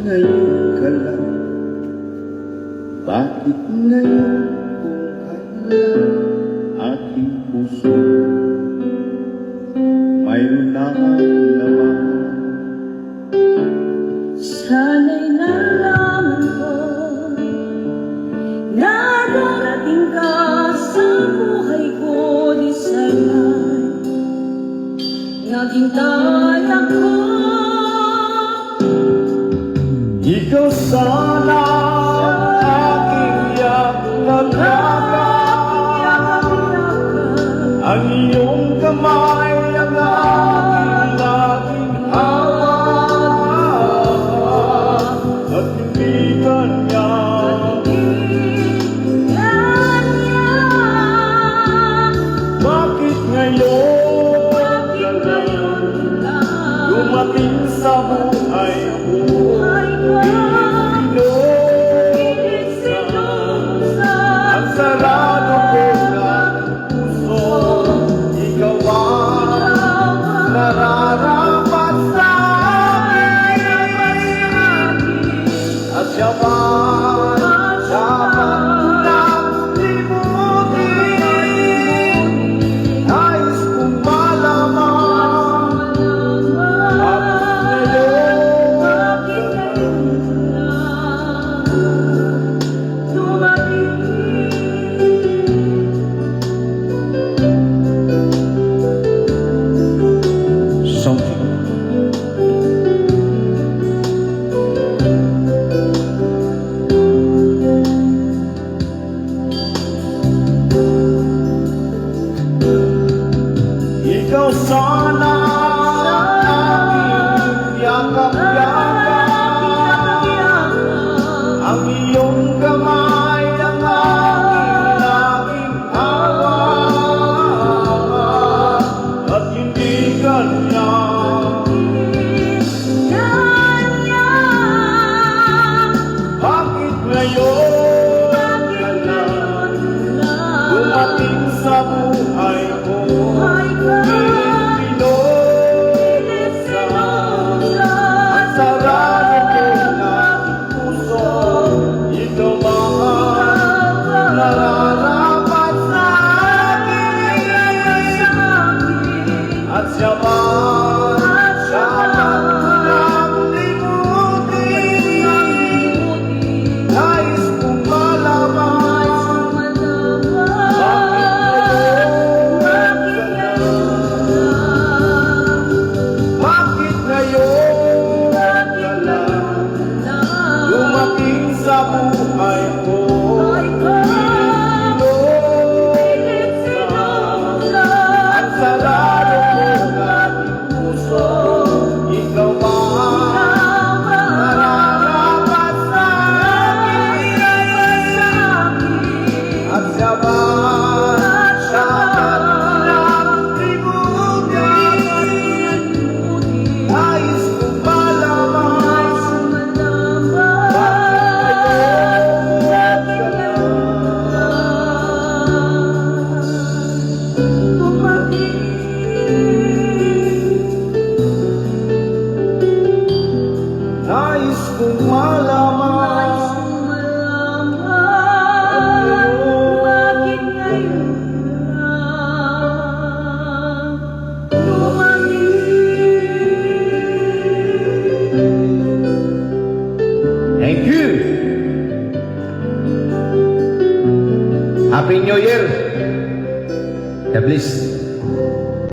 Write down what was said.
ngayon ka lang? Bakit ngayon kung kailan aking puso mayroon na laman? Sana'y nalaman ko na darating ka sa buhay ko. Di sana'y naghintay ako. Ikaw sana ang aking yakap-yakap, ang iyong kamay ang aking laging hawak, at hindi kanya. Bakit ngayon ka lang dumating sa buhay ko? Ang sarado ko ng puso, ikaw ang nararapat sa akin, at siya ba'y dapat limutin? Nais kong malaman bakit ngayon something. Ikaw sana aking yakap-yakap, ang iyong kamay ang aking laging hawak, at hindi kanya. Bakit ngayon ka lang dumating sa buhay ko? Ang sarado ko ng puso, ikaw ang nararapat sa akin, at siya ba'y dapat limutin? Nais kong malaman bakit ngayon ka lang dumating sa buhay ko? Ang sarado ko ng puso, ikaw ang nararapat sa akin, at siya ba'y dapat limutin? Nais kong malaman bakit ngayon ka lang. Nais kong malaman bakit ngayon Thank you. Happy New Year. God bless.